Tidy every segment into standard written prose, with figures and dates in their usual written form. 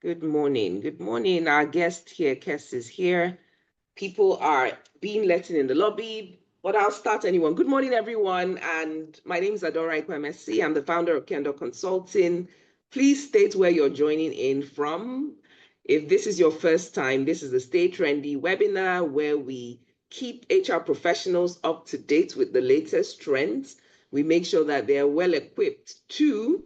Good morning. Good morning. Our guest here, Kes, is here. People are being let in the lobby, but I'll start anyone. Good morning, everyone. And my name is Adora Ikwemesi. I'm the founder of Kendall Consulting. Please state where you're joining in from. If this is your first time, this is the Stay Trendy webinar where we keep HR professionals up to date with the latest trends. We make sure that they're well equipped to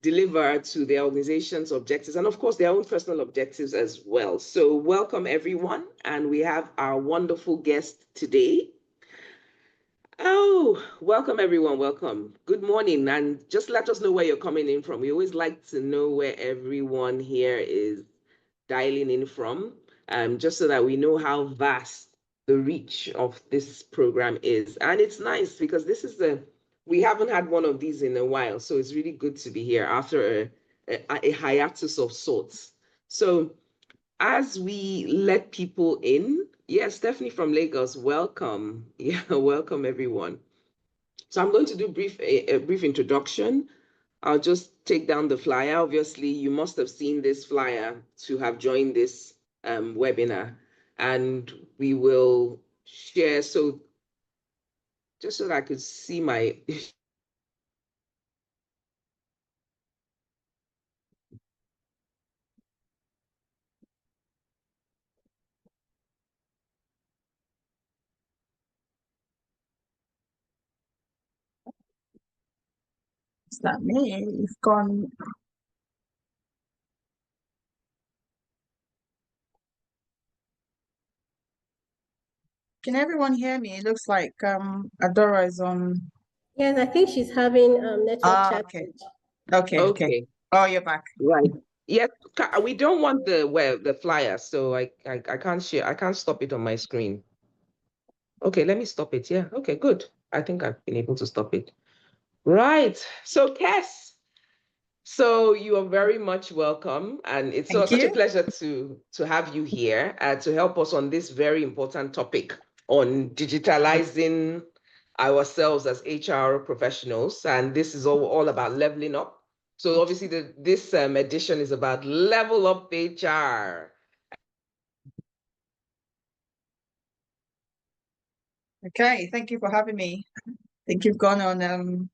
deliver to their organization's objectives and of course their own personal objectives as well. So welcome everyone, and we have our wonderful guest today. Oh, welcome everyone, welcome. Good morning, and just let us know where you're coming in from. We always like to know where everyone here is dialing in from, just so that we know how vast the reach of this program is. And it's nice because we haven't had one of these in a while, so it's really good to be here after a hiatus of sorts. So as we let people in, yes, Stephanie from Lagos, welcome. Yeah, welcome everyone. So I'm going to do a brief introduction. I'll just take down the flyer. Obviously, you must have seen this flyer to have joined this webinar, and we will share. So just so that I could see my Is that me? You've gone. Can everyone hear me? It looks like Adora is on. Yes, I think she's having network Okay. challenge. Okay. Oh, you're back. Right. Yes, we don't want the flyer, so I can't share. I can't stop it on my screen. Okay, let me stop it. Yeah. Okay, good. I think I've been able to stop it. Right. So, Kes, so you are very much welcome, and it's Thank such a you. pleasure to have you here to help us on this very important topic on digitalizing ourselves as HR professionals. And this is all about leveling up. So obviously this edition is about level up HR. Okay, thank you for having me. I think you've gone on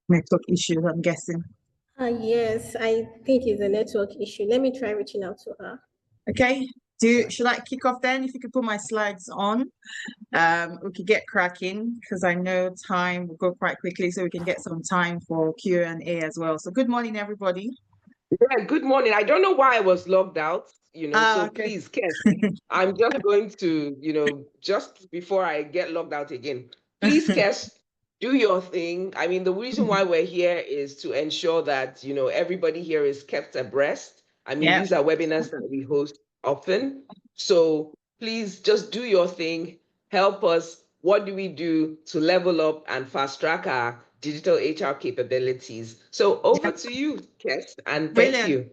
network issues, I'm guessing. Yes, I think it's a network issue. Let me try reaching out to her. Okay. Should I kick off then? If you could put my slides on, we could get cracking because I know time will go quite quickly, so we can get some time for Q&A as well. So good morning, everybody. Yeah, good morning. I don't know why I was logged out, so okay. please, Kes, I'm just going to, just before I get logged out again, please, Kes, do your thing. I mean, the reason why we're here is to ensure that, everybody here is kept abreast. I mean, these are webinars that we host often. So please just do your thing. Help us. What do we do to level up and fast track our digital HR capabilities? So over to you, Kes, and thank you.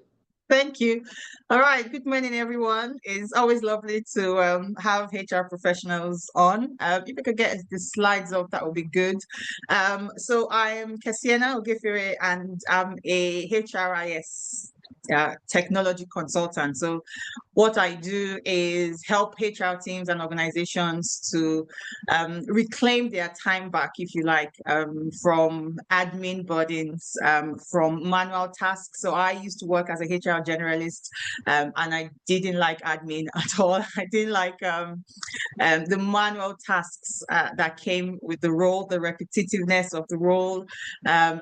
Thank you. All right. Good morning, everyone. It's always lovely to have HR professionals on. If we could get the slides up, that would be good. So I am Kesiena Ogefere, and I'm a HRIS technology consultant. So what I do is help HR teams and organizations to reclaim their time back, if you like, from admin burdens, from manual tasks. So I used to work as a HR generalist, and I didn't like admin at all. I didn't like the manual tasks that came with the role, the repetitiveness of the role,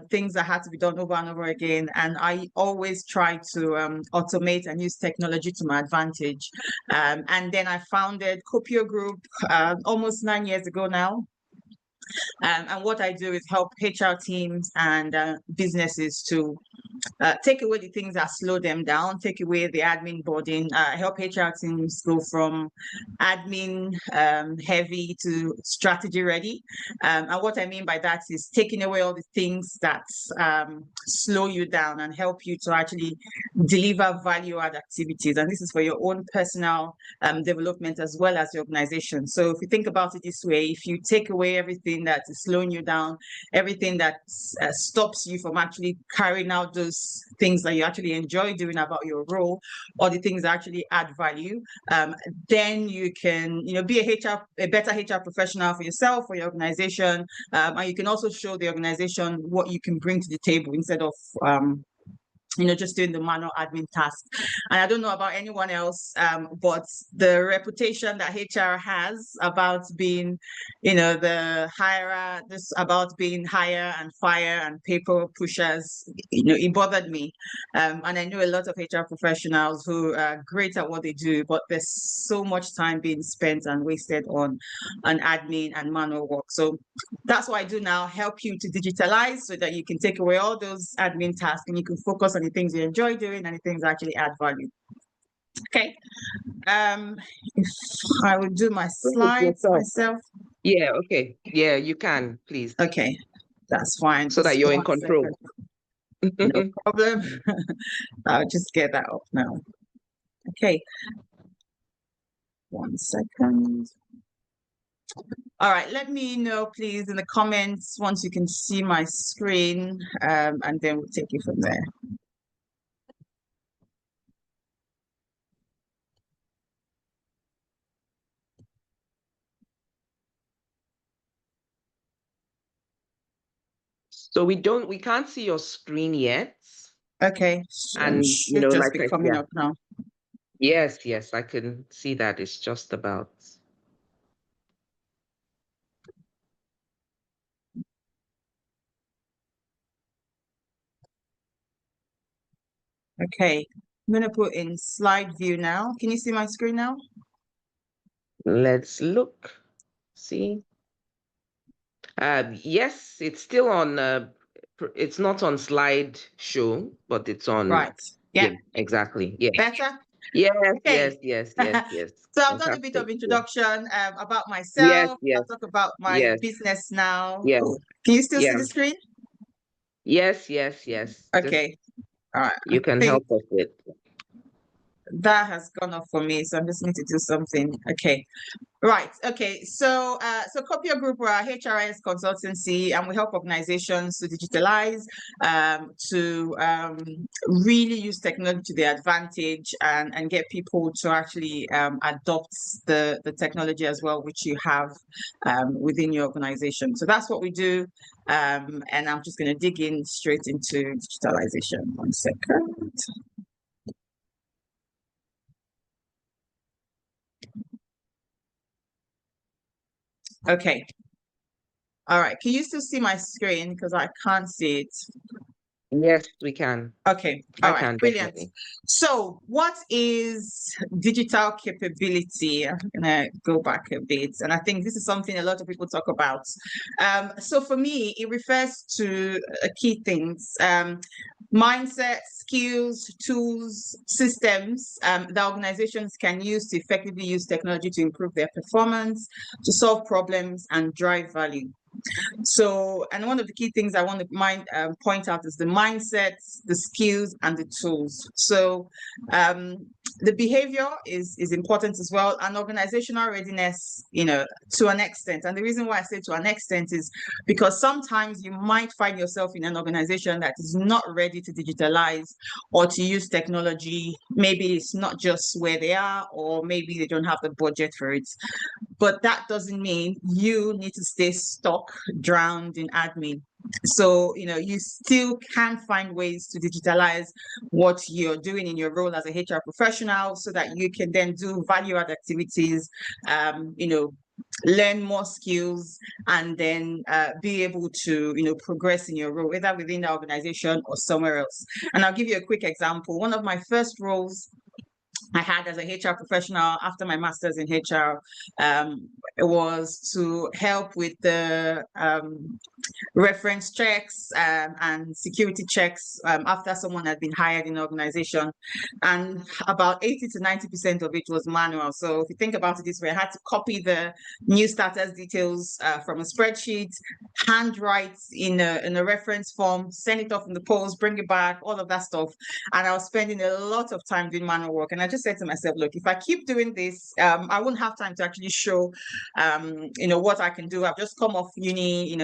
things that had to be done over and over again. And I always try to automate and use technology to my advantage. And then I founded Copio Group almost 9 years ago now. And what I do is help HR teams and businesses to take away the things that slow them down, take away the admin burden, help HR teams go from admin heavy to strategy ready. And what I mean by that is taking away all the things that slow you down and help you to actually deliver value add activities. And this is for your own personal development as well as the organization. So if you think about it this way, if you take away everything that is slowing you down, everything that stops you from actually carrying out those things that you actually enjoy doing about your role, or the things that actually add value, then you can, be a better HR professional for yourself, for your organization, and you can also show the organization what you can bring to the table instead of just doing the manual admin task. And I don't know about anyone else, but the reputation that HR has about being, the hirer, this about being hire and fire and paper pushers, it bothered me. And I know a lot of HR professionals who are great at what they do, but there's so much time being spent and wasted on admin and manual work. So that's what I do now, help you to digitalize so that you can take away all those admin tasks and you can focus on the things you enjoy doing and the things that actually add value. Okay. If I would do my slides myself. Yeah, okay. Yeah, you can, please. Okay, that's fine. So that you're in control. No problem. I'll just get that up now. Okay. 1 second. All right, let me know, please, in the comments once you can see my screen, and then we'll take it from there. So we can't see your screen yet. Okay, so and should just be coming up now. Yes, I can see that. It's just about. Okay, I'm going to put in slide view now. Can you see my screen now? Let's look. See. Yes, it's still on. It's not on slide show, but it's on. Right. Yeah. Exactly. Yeah. Better. Yes. Okay. Yes. So I've done a bit of introduction about myself. Yes. I'll talk about my business now. Yes. Can you still see the screen? Yes. Okay. All right. You can help us with. That has gone off for me, so I'm just going to do something. Okay. Right. Okay. So, Copio Group, we're a HRIS consultancy, and we help organizations to digitalize, to really use technology to their advantage, and get people to actually adopt the technology as well, which you have within your organization. So that's what we do. And I'm just going to dig in straight into digitalization. 1 second. Okay. All right. Can you still see my screen? Because I can't see it. Yes, we can. Okay. All right. can, Brilliant. Definitely. So what is digital capability? I'm going to go back a bit. And I think this is something a lot of people talk about. So for me, it refers to key things. Mindset, skills, tools, systems that organizations can use to effectively use technology to improve their performance, to solve problems, and drive value. So, and one of the key things I want to point out is the mindsets, the skills, and the tools. So, the behavior is important as well, and organizational readiness, to an extent. And the reason why I say to an extent is because sometimes you might find yourself in an organization that is not ready to digitalize or to use technology. Maybe it's not just where they are, or maybe they don't have the budget for it. But that doesn't mean you need to stay stuck, drowned in admin. So, you still can find ways to digitalize what you're doing in your role as a HR professional so that you can then do value-add activities, learn more skills, and then be able to, progress in your role, either within the organization or somewhere else. And I'll give you a quick example. One of my first roles I had as a HR professional after my master's in HR, it was to help with the reference checks and security checks after someone had been hired in the organization. And about 80 to 90% of it was manual. So if you think about it this way, I had to copy the new starters details from a spreadsheet, handwrite in a reference form, send it off in the post, bring it back, all of that stuff. And I was spending a lot of time doing manual work. And I just said to myself, look, if I keep doing this, I won't have time to actually show, what I can do. I've just come off uni,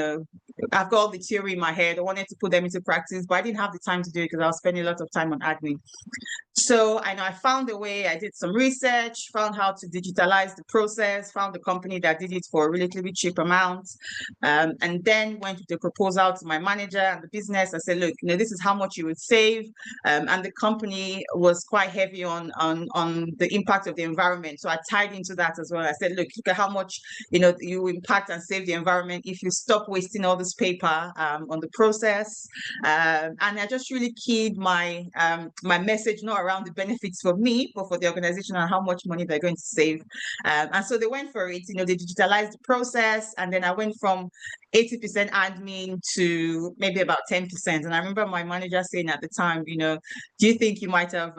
I've got all the theory in my head. I wanted to put them into practice, but I didn't have the time to do it because I was spending a lot of time on admin. So I found a way. I did some research, found how to digitalize the process, found a company that did it for a relatively cheap amount, and then went with the proposal to my manager and the business. I said, look, this is how much you would save, and the company was quite heavy on the impact of the environment. So I tied into that as well. I said, look at how much you impact and save the environment if you stop wasting all this paper on the process. And I just really keyed my message not around the benefits for me, but for the organization and how much money they're going to save. And so they went for it. They digitalized the process, and then I went from 80% admin to maybe about 10%. And I remember my manager saying at the time, do you think you might have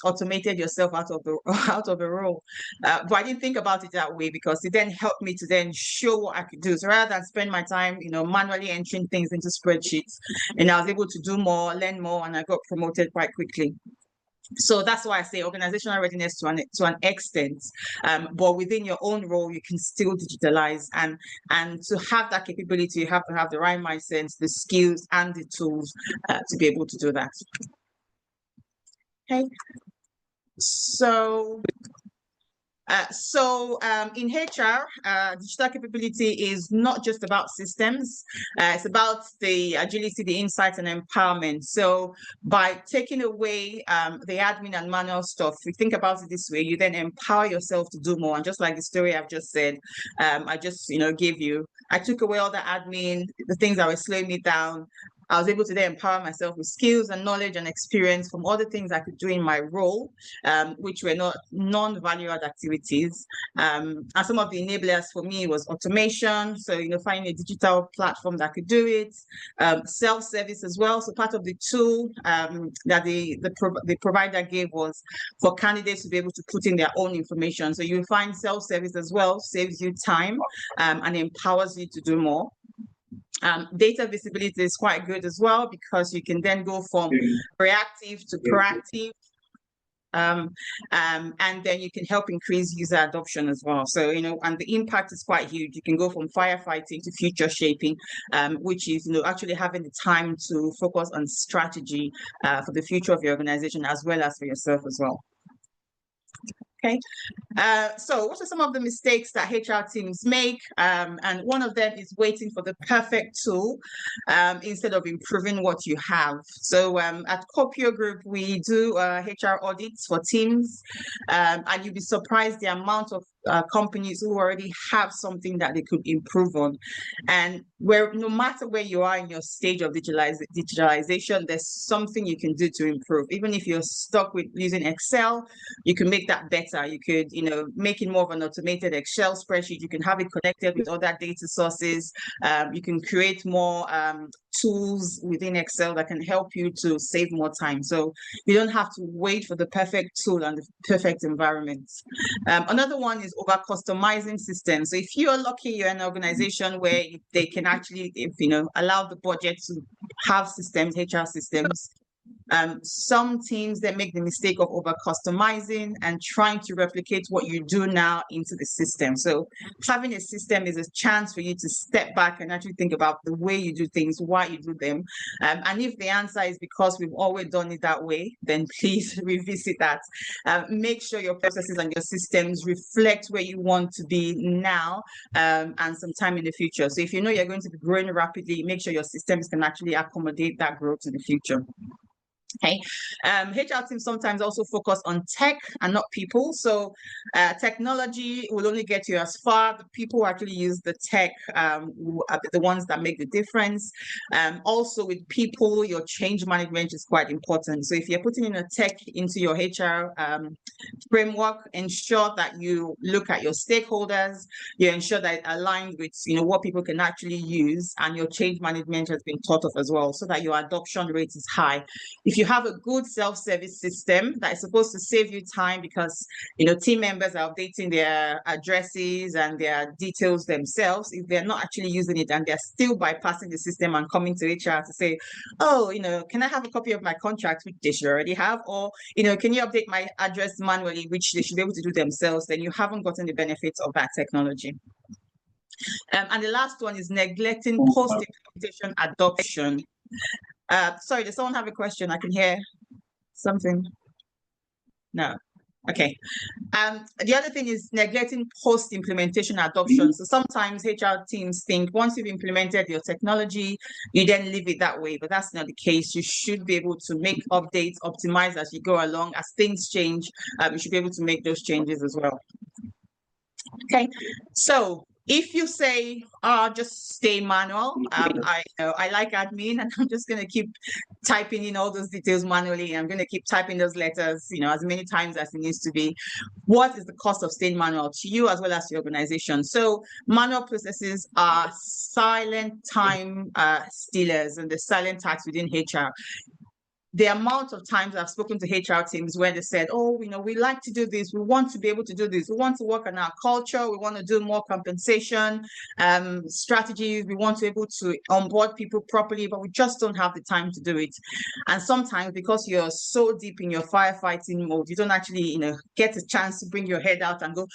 automated yourself out of the role? But I didn't think about it that way because it then helped me to then show what I could do. So rather than spend my time, manually entering things into spreadsheets, and I was able to do more, learn more, and I got promoted quite quickly. So that's why I say organizational readiness to an extent, but within your own role, you can still digitalize, and to have that capability, you have to have the right mindset, the skills, and the tools to be able to do that. Okay, so in HR, digital capability is not just about systems. It's about the agility, the insights, and empowerment. So by taking away the admin and manual stuff, if you think about it this way, you then empower yourself to do more. And just like the story I've just said, I just gave you, I took away all the admin, the things that were slowing me down. I was able to then empower myself with skills and knowledge and experience from other things I could do in my role, which were not non-value-add activities. And some of the enablers for me was automation. So, finding a digital platform that could do it, self-service as well. So part of the tool that the provider gave was for candidates to be able to put in their own information. So you find self-service as well, saves you time and empowers you to do more. Data visibility is quite good as well because you can then go from reactive to proactive. And then you can help increase user adoption as well. So, and the impact is quite huge. You can go from firefighting to future shaping, which is, actually having the time to focus on strategy for the future of your organization as well as for yourself as well. Okay, so what are some of the mistakes that HR teams make? And one of them is waiting for the perfect tool instead of improving what you have. So at Copio Group, we do HR audits for teams, and you'll be surprised the amount of companies who already have something that they could improve on. And no matter where you are in your stage of digitalization, there's something you can do to improve. Even if you're stuck with using Excel, you can make that better. You could, make it more of an automated Excel spreadsheet. You can have it connected with other data sources. You can create more tools within Excel that can help you to save more time. So you don't have to wait for the perfect tool and the perfect environment. Another one is over customizing systems. So if you're lucky, you're in an organization where they can actually, allow the budget to have systems, HR systems. Some teams that make the mistake of over customizing and trying to replicate what you do now into the system. So having a system is a chance for you to step back and actually think about the way you do things, why you do them. And if the answer is because we've always done it that way, then please revisit that. Make sure your processes and your systems reflect where you want to be now and sometime in the future. So if you're going to be growing rapidly, make sure your systems can actually accommodate that growth in the future. Okay. HR teams sometimes also focus on tech and not people. So technology will only get you as far. The people who actually use the tech are the ones that make the difference. Also with people, your change management is quite important. So if you're putting in a tech into your HR framework, ensure that you look at your stakeholders, you ensure that it aligns with what people can actually use, and your change management has been thought of as well, so that your adoption rate is high. If you have a good self-service system that is supposed to save you time, because team members are updating their addresses and their details themselves, if they're not actually using it and they're still bypassing the system and coming to HR to say, oh, can I have a copy of my contract, which they should already have, or can you update my address manually, which they should be able to do themselves, then you haven't gotten the benefits of that technology. And the last one is neglecting post-implementation adoption. Sorry, does someone have a question? I can hear something. No. Okay. The other thing is neglecting post-implementation adoption. So sometimes HR teams think once you've implemented your technology, you then leave it that way, but that's not the case. You should be able to make updates, optimize as you go along. As things change, you should be able to make those changes as well. Okay, so if you say, just stay manual, I like admin, and I'm just going to keep typing in all those details manually. I'm going to keep typing those letters, as many times as it needs to be. What is the cost of staying manual to you as well as the organization? So manual processes are silent time stealers and the silent tax within HR. The amount of times I've spoken to HR teams where they said, oh, we like to do this. We want to be able to do this. We want to work on our culture. We want to do more compensation strategies. We want to be able to onboard people properly, but we just don't have the time to do it. And sometimes because you're so deep in your firefighting mode, you don't actually, get a chance to bring your head out and go,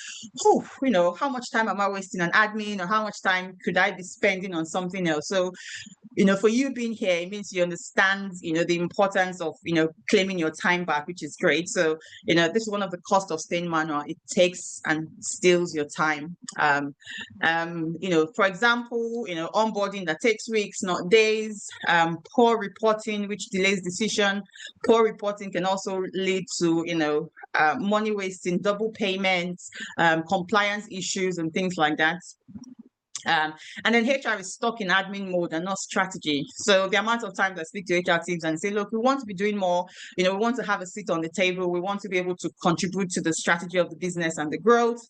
oh, how much time am I wasting on admin, or how much time could I be spending on something else? So for you being here, it means you understand, the importance of, claiming your time back, which is great. So, this is one of the costs of staying manual. It takes and steals your time. For example, onboarding that takes weeks, not days, poor reporting, which delays decision. Poor reporting can also lead to, money wasting, double payments, compliance issues, and things like that. And then HR is stuck in admin mode and not strategy. So the amount of times I speak to HR teams and say, look, we want to be doing more, we want to have a seat on the table. We want to be able to contribute to the strategy of the business and the growth.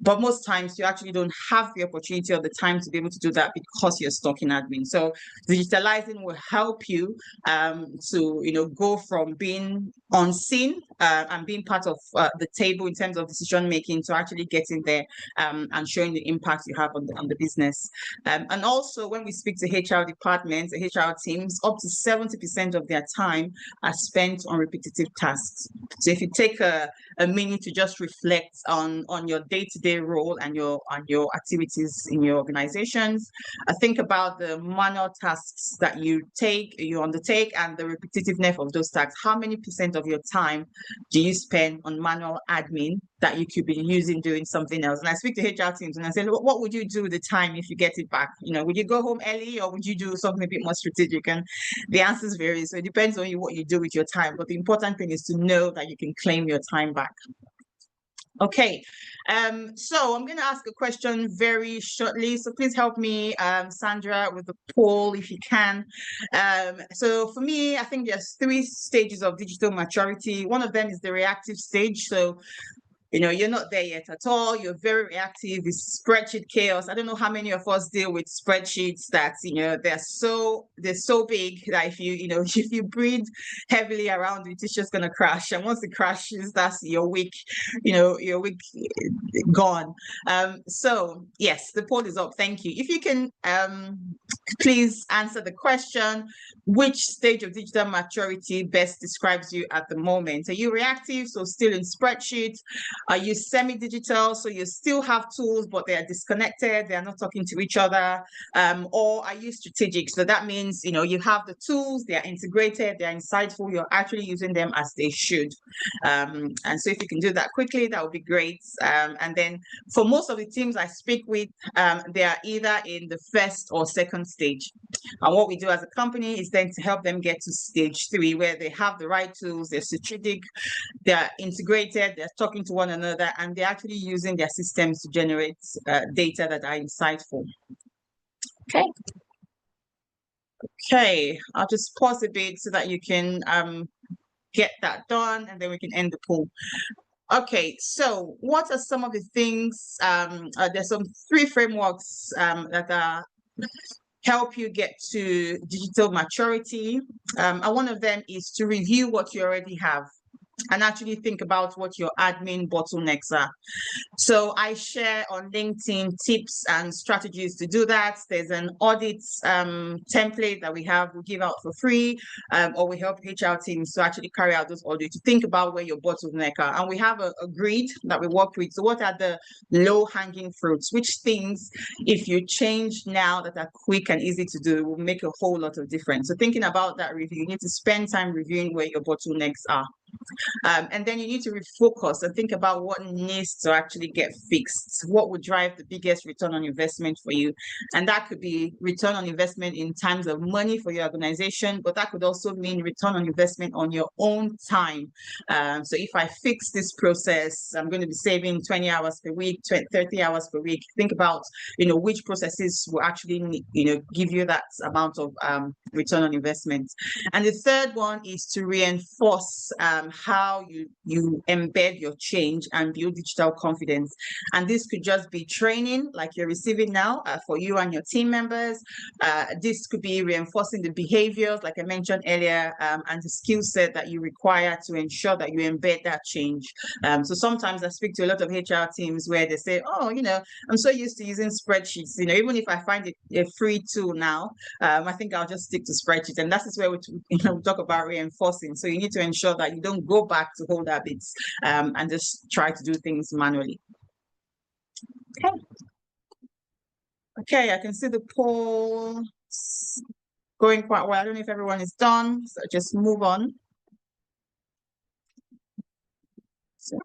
But most times you actually don't have the opportunity or the time to be able to do that because you're stuck in admin. So digitalizing will help you to go from being unseen and being part of the table in terms of decision making to actually getting there and showing the impact you have on the business. And also when we speak to HR departments, HR teams, up to 70% of their time are spent on repetitive tasks. So if you take a minute to just reflect on your day-to-day role and your activities in your organizations, think about the manual tasks that you undertake and the repetitiveness of those tasks. How many percent of your time do you spend on manual admin that you could be using doing something else? And I speak to HR teams and I say, what would you do with the time if you get it back? Would you go home early, or would you do something a bit more strategic? And the answers vary. So it depends on what you do with your time. But the important thing is to know that you can claim your time back. Okay, so I'm going to ask a question very shortly. So please help me, Sandra, with the poll if you can. So for me, I think there's 3 stages of digital maturity. One of them is the reactive stage. So you're not there yet at all. You're very reactive. It's spreadsheet chaos. I don't know how many of us deal with spreadsheets that, they're so big that if you breathe heavily around it, it's just going to crash. And once it crashes, that's your week, your week gone. So yes, the poll is up. Thank you. If you can please answer the question, which stage of digital maturity best describes you at the moment? Are you reactive, so still in spreadsheets? Are you semi-digital, so you still have tools, but they are disconnected, they are not talking to each other? Or are you strategic? So that means, you have the tools, they are integrated, they are insightful, you're actually using them as they should. And so if you can do that quickly, that would be great. And then for most of the teams I speak with, they are either in the first or second stage. And what we do as a company is then to help them get to stage 3, where they have the right tools, they're strategic, they're integrated, they're talking to one another, and they're actually using their systems to generate data that are insightful. Okay. Okay, I'll just pause a bit so that you can get that done, and then we can end the poll. Okay, so what are some of the things? There's some 3 frameworks that are help you get to digital maturity. And one of them is to review what you already have and actually think about what your admin bottlenecks are. So I share on LinkedIn tips and strategies to do that. There's an audit template that we give out for free, or we help HR teams to actually carry out those audits, to think about where your bottlenecks are. And we have a grid that we work with. So what are the low-hanging fruits? Which things, if you change now, that are quick and easy to do, will make a whole lot of difference. So thinking about that review, you need to spend time reviewing where your bottlenecks are. And then you need to refocus and think about what needs to actually get fixed. What would drive the biggest return on investment for you? And that could be return on investment in terms of money for your organization, but that could also mean return on investment on your own time. So if I fix this process, I'm going to be saving 20 hours per week, 30 hours per week. Think about, which processes will actually, give you that amount of return on investment. And the third one is to reinforce how you embed your change and build digital confidence. And this could just be training like you're receiving now for you and your team members. This could be reinforcing the behaviors, like I mentioned earlier, and the skill set that you require to ensure that you embed that change. So sometimes I speak to a lot of HR teams where they say, oh, I'm so used to using spreadsheets. Even if I find it a free tool now, I think I'll just stick to spreadsheets. And that is where we talk about reinforcing. So you need to ensure that you don't go back to old habits and just try to do things manually. Okay, I can see the poll going quite well. I don't know if everyone is done, so just move on. So,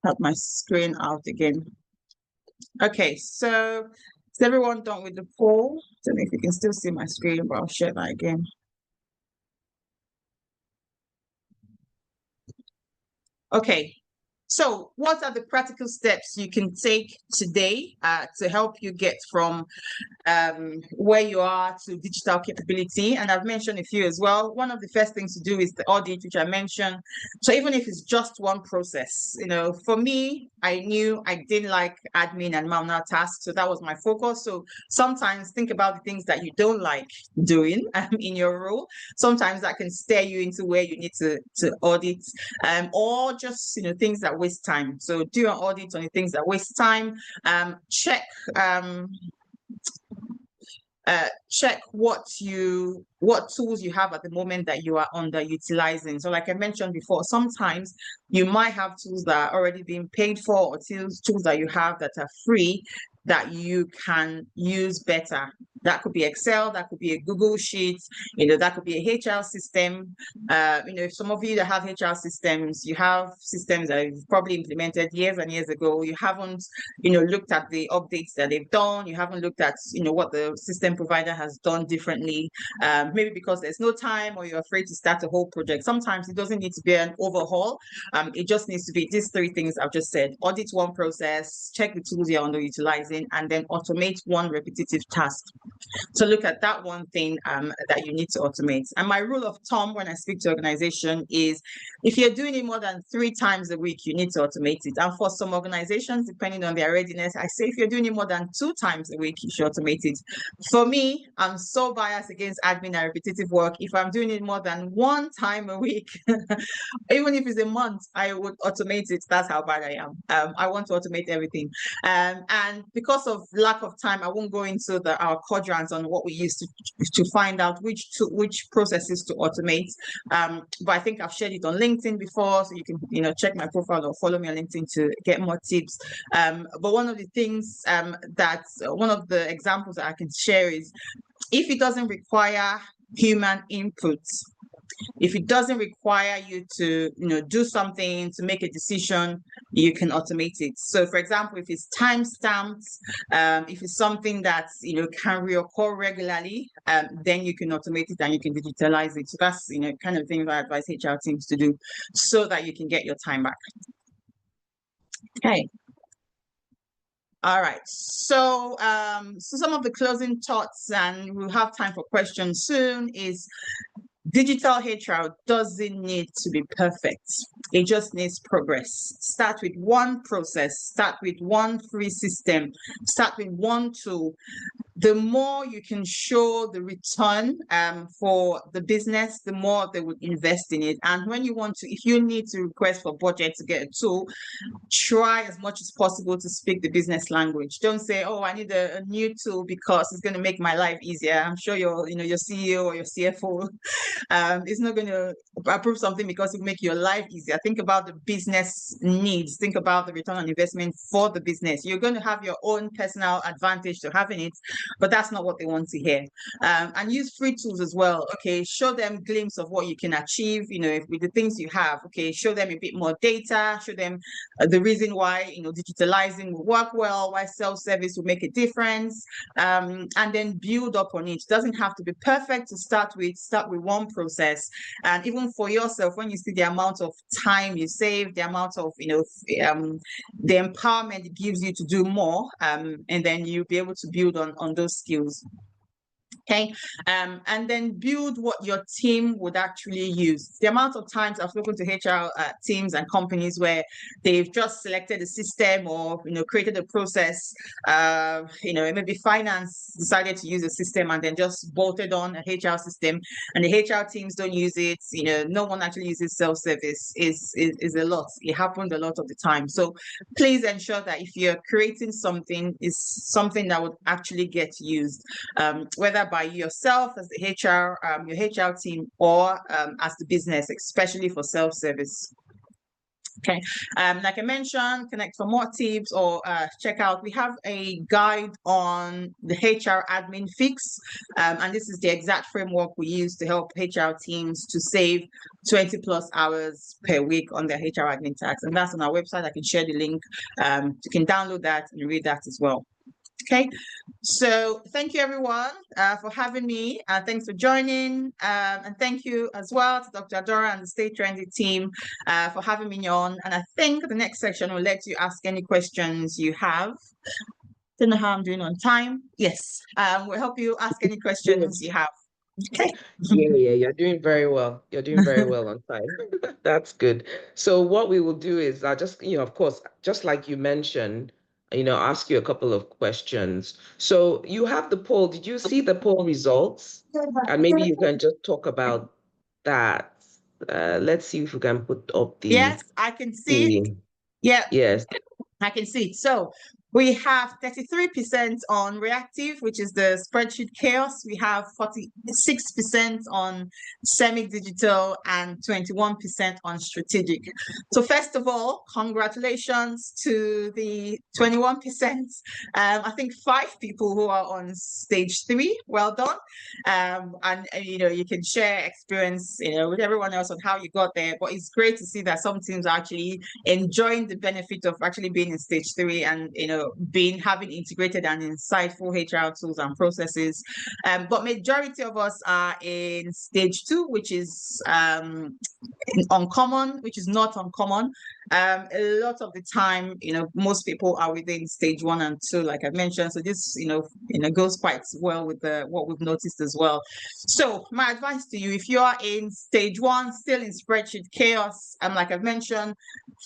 help my screen out again. Okay, so is everyone done with the poll? I don't know if you can still see my screen, but I'll share that again. Okay, so what are the practical steps you can take today to help you get from where you are to digital capability? And I've mentioned a few as well. One of the first things to do is the audit, which I mentioned. So even if it's just one process, for me, I knew I didn't like admin and manual tasks, so that was my focus. So sometimes think about the things that you don't like doing in your role. Sometimes that can steer you into where you need to audit, or just things that waste time. So do an audit on the things that waste time. Check what tools you have at the moment that you are underutilizing. So like I mentioned before, sometimes you might have tools that are already being paid for, or tools that you have that are free that you can use better. That could be Excel, that could be a Google Sheet, that could be a HR system. Some of you that have HR systems, you have systems that you've probably implemented years and years ago. You haven't, looked at the updates that they've done. You haven't looked at, what the system provider has done differently. Maybe because there's no time, or you're afraid to start a whole project. Sometimes it doesn't need to be an overhaul. It just needs to be these 3 things I've just said. Audit one process, check the tools you're underutilizing, and then automate one repetitive task. So look at that one thing that you need to automate. And my rule of thumb when I speak to organization is, if you're doing it more than 3 times a week, you need to automate it. And for some organizations, depending on their readiness, I say if you're doing it more than 2 times a week, you should automate it. For me, I'm so biased against admin and repetitive work. If I'm doing it more than 1 time a week, even if it's a month, I would automate it. That's how bad I am. I want to automate everything. And because of lack of time, I won't go into our quadrants on what we use to find out which processes to automate. But I think I've shared it on LinkedIn before, so you can check my profile or follow me on LinkedIn to get more tips. But one of the things one of the examples that I can share is, if it doesn't require human input, If it doesn't require you to, do something, to make a decision, you can automate it. So for example, if it's time stamped, if it's something that, can reoccur regularly, then you can automate it and you can digitalize it. So that's, kind of thing I advise HR teams to do so that you can get your time back. Okay. All right. So, so some of the closing thoughts, and we'll have time for questions soon, is digital HR doesn't need to be perfect. It just needs progress. Start with one process, start with one free system, start with one tool. The more you can show the return for the business, the more they would invest in it. And when you want to, if you need to request for budget to get a tool, try as much as possible to speak the business language. Don't say, oh, I need a new tool because it's going to make my life easier. I'm sure your CEO or your CFO is not going to approve something because it will make your life easier. Think about the business needs. Think about the return on investment for the business. You're going to have your own personal advantage to having it, but that's not what they want to hear. And use free tools as well. Okay, show them glimpse of what you can achieve, with the things you have. Okay, show them a bit more data, show them the reason why, digitalizing will work well, why self-service will make a difference, and then build up on it. It doesn't have to be perfect to start with. Start with one process. And even for yourself, when you see the amount of time you save, the amount of, the empowerment it gives you to do more, and then you'll be able to build on those skills. Okay, and then build what your team would actually use. The amount of times I've spoken to HR teams and companies where they've just selected a system or created a process. Maybe finance decided to use a system and then just bolted on a HR system, and the HR teams don't use it. No one actually uses self-service. Is a lot. It happened a lot of the time. So please ensure that if you're creating something, it's something that would actually get used, whether by yourself as the HR, your HR team, or as the business, especially for self-service. Okay, like I mentioned, connect for more tips or check out. We have a guide on the HR admin fix, and this is the exact framework we use to help HR teams to save 20+ hours per week on their HR admin tasks. And that's on our website. I can share the link. You can download that and read that as well. Okay, so thank you everyone for having me. Thanks for joining, and thank you as well to Dr. Adora and the Stay Trendy team for having me on. And I think the next section will let you ask any questions you have. Don't know how I'm doing on time. Yes, we'll help you ask any questions you have. Okay. Yeah, you're doing very well. You're doing very well on time. That's good. So what we will do is I just, of course, just like you mentioned, ask you a couple of questions. So you have the poll. Did you see the poll results? And maybe you can just talk about that. Let's see if we can put up the. Yes, I can see. Yeah. Yes. I can see. So we have 33% on reactive, which is the spreadsheet chaos. We have 46% on semi-digital and 21% on strategic. So first of all, congratulations to the 21%. I think 5 people who are on stage 3. Well done. And you can share experience, with everyone else on how you got there. But it's great to see that some teams are actually enjoying the benefit of actually being in stage 3 and having integrated and insightful HR tools and processes. But majority of us are in stage 2, which is uncommon, which is not uncommon. A lot of the time, most people are within stage 1 and 2, like I mentioned. So this, goes quite well with what we've noticed as well. So my advice to you, if you are in stage 1, still in spreadsheet chaos, like I've mentioned,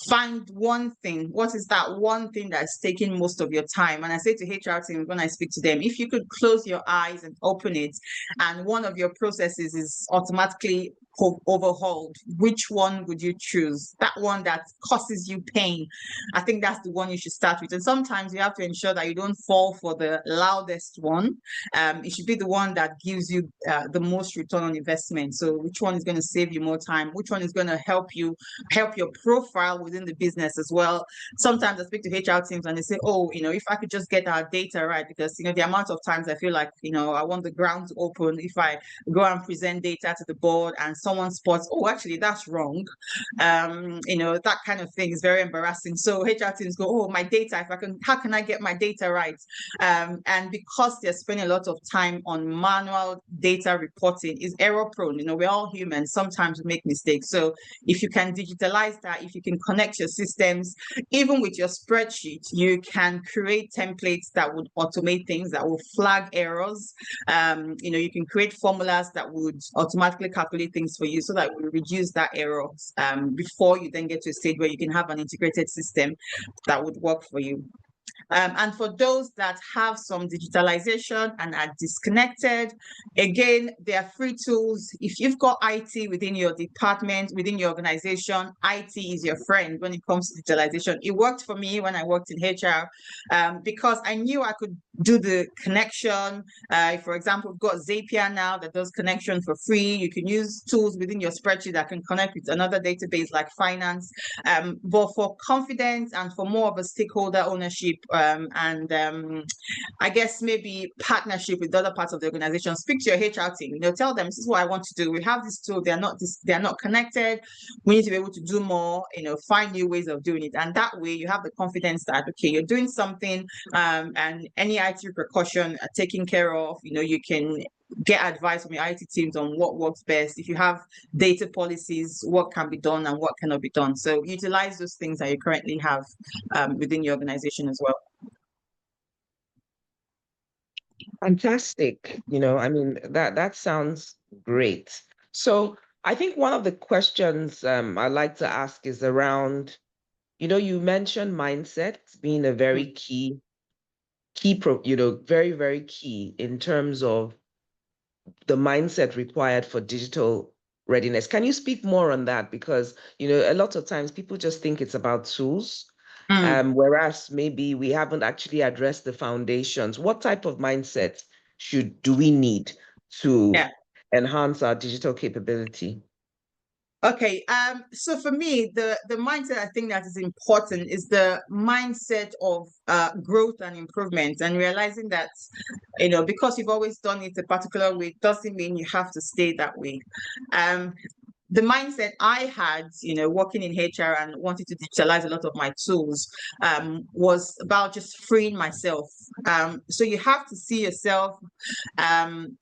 find one thing. What is that one thing that's taking most of your time? And I say to HR teams when I speak to them, if you could close your eyes and open it, and one of your processes is automatically overhauled, which one would you choose? That one that causes you pain, I think that's the one you should start with. And sometimes you have to ensure that you don't fall for the loudest one. It should be the one that gives you the most return on investment. So which one is going to save you more time? Which one is going to help your profile within the business as well? Sometimes I speak to HR teams and they say, oh, if I could just get our data right, because the amount of times I feel like I want the ground to open if I go and present data to the board and someone spots, oh, actually, that's wrong. That kind of thing is very embarrassing. So HR teams go, oh, my data, how can I get my data right? And because they're spending a lot of time on manual data reporting, is error prone. We're all humans. Sometimes we make mistakes. So if you can digitalize that, if you can connect your systems, even with your spreadsheet, you can create templates that would automate things, that will flag errors. You can create formulas that would automatically calculate things for you, so that will reduce that error before you then get to a stage where you can have an integrated system that would work for you. And for those that have some digitalization and are disconnected, again, there are free tools. If you've got IT within your department, within your organization, IT is your friend when it comes to digitalization. It worked for me when I worked in HR because I knew I could do the connection. For example, we've got Zapier now that does connection for free. You can use tools within your spreadsheet that can connect with another database like finance. But for confidence and for more of a stakeholder ownership I guess maybe partnership with other parts of the organization, speak to your HR team. Tell them, this is what I want to do. We have this tool. They're not connected. We need to be able to do more. Find new ways of doing it, and that way you have the confidence that okay, you're doing something, and any IT repercussion are taken care of. You can get advice from your IT teams on what works best. If you have data policies, what can be done and what cannot be done. So utilize those things that you currently have within your organization as well. Fantastic. That sounds great. So I think one of the questions I like to ask is around, you mentioned mindset being a very very, very key in terms of the mindset required for digital readiness. Can you speak more on that? Because, a lot of times people just think it's about tools, whereas maybe we haven't actually addressed the foundations. What type of mindset do we need to enhance our digital capability? Okay, so for me, the mindset I think that is important is the mindset of growth and improvement, and realizing that, because you've always done it a particular way, doesn't mean you have to stay that way. The mindset I had, working in HR and wanting to digitalize a lot of my tools, was about just freeing myself. So you have to see yourself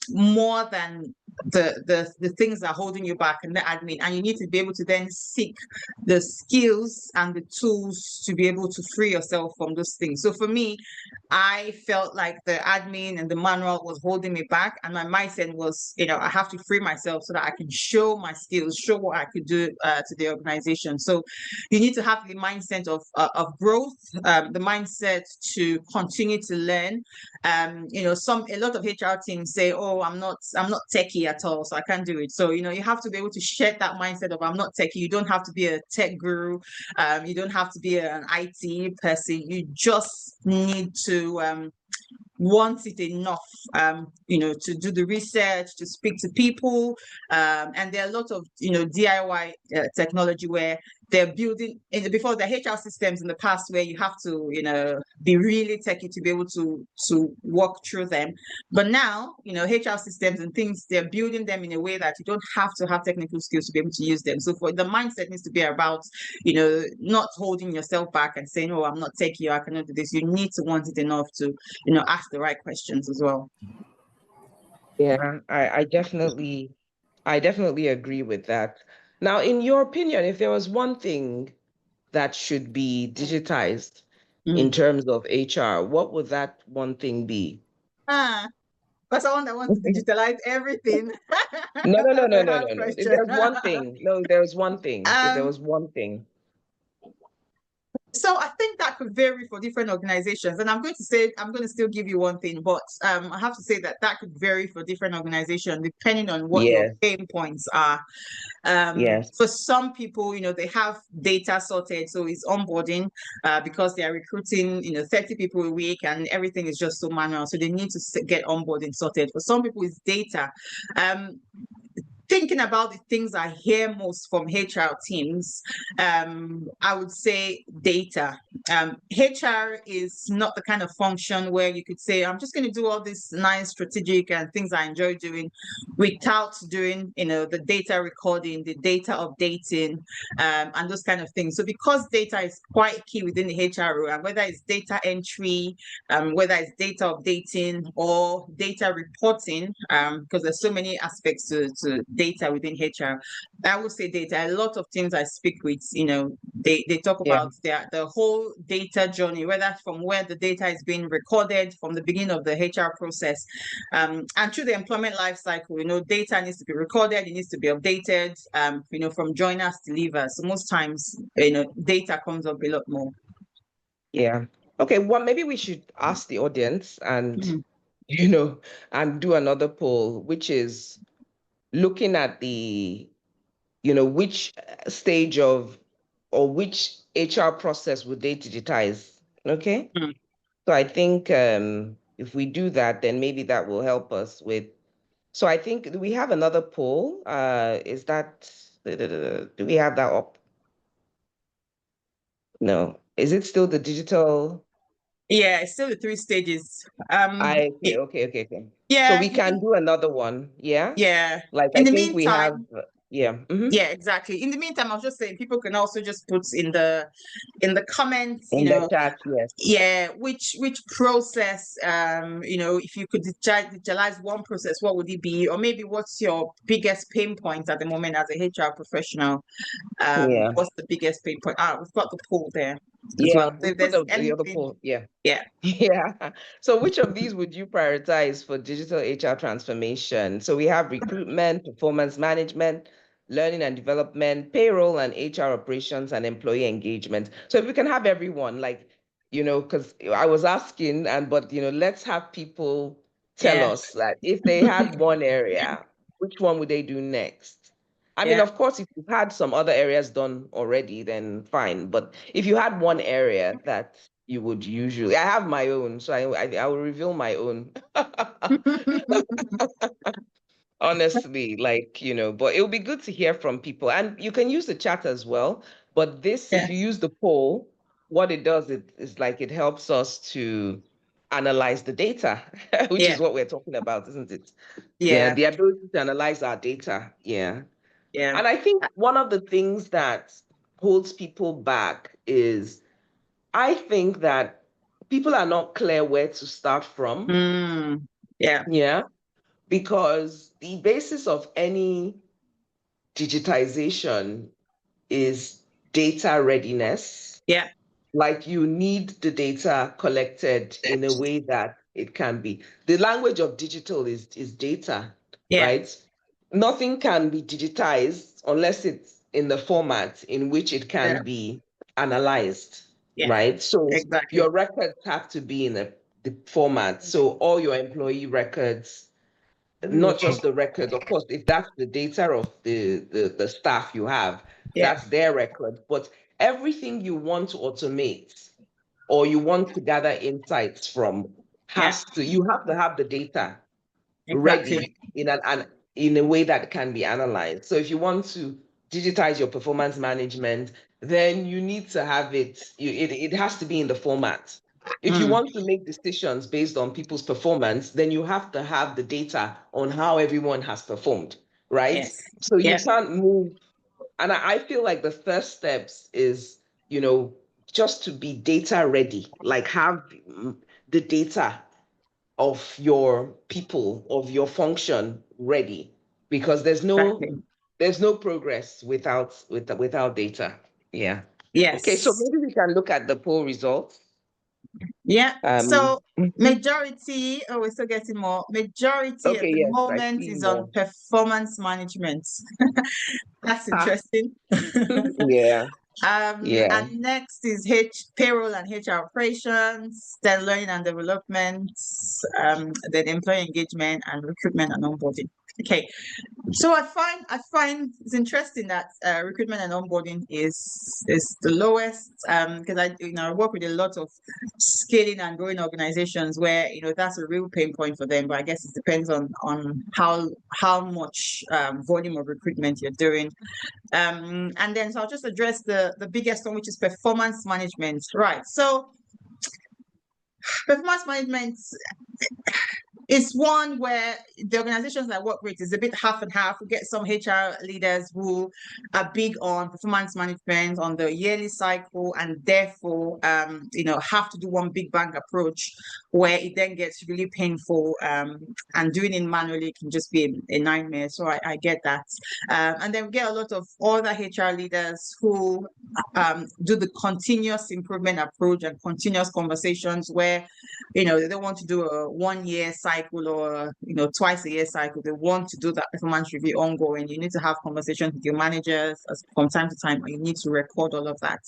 more than the things that are holding you back and the admin, and you need to be able to then seek the skills and the tools to be able to free yourself from those things. So for me, I felt like the admin and the manual was holding me back, and my mindset was, I have to free myself so that I can show my skills, show what I could do to the organization. So you need to have the mindset of growth, the mindset to continue to learn. A lot of HR teams say, oh, I'm not techie at all, so I can't do it. So you have to be able to shed that mindset of I'm not techie. You don't have to be a tech guru. You don't have to be an IT person. You just need to want it enough, to do the research, to speak to people. And there are a lot of, DIY technology where they're building before the HR systems in the past where you have to, be really techy to be able to walk through them. But now, HR systems and things, they're building them in a way that you don't have to have technical skills to be able to use them. So for the mindset needs to be about, not holding yourself back and saying, oh, I'm not techy, or I cannot do this. You need to want it enough to, ask the right questions as well. Yeah, I definitely agree with that. Now, in your opinion, if there was one thing that should be digitized in terms of HR, what would that one thing be? For someone that wants to digitalize everything. No. That's a hard If question. there's one thing, no, there was one thing. If there was one thing. So I think that could vary for different organizations, and I'm going to still give you one thing, but I have to say that could vary for different organizations depending on what your pain points are. For some people, they have data sorted, so it's onboarding because they are recruiting, 30 people a week, and everything is just so manual, so they need to get onboarding sorted. For some people, it's data. thinking about the things I hear most from HR teams, I would say data. HR is not the kind of function where you could say, I'm just going to do all this nice strategic and things I enjoy doing without doing, the data recording, the data updating, and those kind of things. So because data is quite key within the HR role, and whether it's data entry, whether it's data updating or data reporting, because there's so many aspects to data within HR. I would say data. A lot of teams I speak with, they talk Yeah. about the whole data journey, whether from where the data is being recorded from the beginning of the HR process, and through the employment life cycle. Data needs to be recorded, it needs to be updated, from joiners to leavers. So most times, data comes up a lot more. Yeah. Okay, well, maybe we should ask the audience and, and do another poll, which is looking at the, which stage of or which HR process would they digitize? Okay. Mm. So I think if we do that, then maybe that will help us with. So I think we have another poll. Is that, do we have that up? No. Is it still the digital? Yeah, it's still the 3 stages. Okay. So Yeah, we can do another one. Yeah. yeah. Like In I the think we have, meantime, yeah. yeah, exactly. In the meantime, I was just saying people can also just put in the comments, In the chat, yes. yeah, which process, if you could digitalize one process, what would it be? Or maybe what's your biggest pain point at the moment as a HR professional? Yeah. What's the biggest pain point? We've got the poll there as Yeah, well. So we if put there's the other anything, poll. Yeah. yeah. Yeah. So which of these would you prioritize for digital HR transformation? So we have recruitment, performance management, learning and development, payroll and HR operations, and employee engagement. So if we can have everyone, like, because I was asking, but let's have people tell Yeah. us that if they had one area, which one would they do next? I mean, Yeah. of course, if you've had some other areas done already, then fine. But if you had one area that you would usually, I have my own, so I will reveal my own. Honestly, like, but it would be good to hear from people. And you can use the chat as well. But this, Yeah. if you use the poll, what it does is like it helps us to analyze the data, which Yeah. is what we're talking about, isn't it? Yeah, Yeah. the ability to analyze our data. Yeah. Yeah. And I think one of the things that holds people back is I think that people are not clear where to start from. Yeah. Yeah. Because the basis of any digitization is data readiness. Yeah. Like you need the data collected in a way that it can be. The language of digital is data, Yeah. right? Nothing can be digitized unless it's in the format in which it Yeah. can be analyzed, Yeah. right? So Exactly. your records have to be in the format. So all your employee records, not just the records, of course, if that's the data of the staff you have, Yeah. that's their record. But everything you want to automate or you want to gather insights from Yeah. you have to have the data Exactly. ready in a way that can be analyzed. So if you want to digitize your performance management, then you need to have it has to be in the format. If you want to make decisions based on people's performance, then you have to have the data on how everyone has performed, right? Yes. So you Yeah. can't move. And I feel like the first steps is, just to be data ready, like have the data of your people, of your function ready, because Exactly. there's no progress without data. Yeah. Okay, so Yes. maybe we can look at the poll results. Yeah. So Mhm. majority, oh, we're still getting more. Majority at Okay, the yes, I moment see is on more. performance management. That's Ah, interesting. yeah, yeah. And next is payroll and HR operations, then learning and development, then employee engagement and recruitment and onboarding. Okay, so I find it's interesting that recruitment and onboarding is the lowest, because I work with a lot of scaling and growing organizations where that's a real pain point for them. But I guess it depends on how much volume of recruitment you're doing. And then so I'll just address the biggest one, which is performance management. Right. So performance management it's one where the organizations I work with is a bit half and half. We get some HR leaders who are big on performance management on the yearly cycle, and therefore, have to do one big bang approach where it then gets really painful. And doing it manually can just be a nightmare. So I get that. And then we get a lot of other HR leaders who do the continuous improvement approach and continuous conversations where they don't want to do a 1 year cycle or twice a year cycle. They want to do that performance review ongoing. You need to have conversations with your managers from time to time, and you need to record all of that.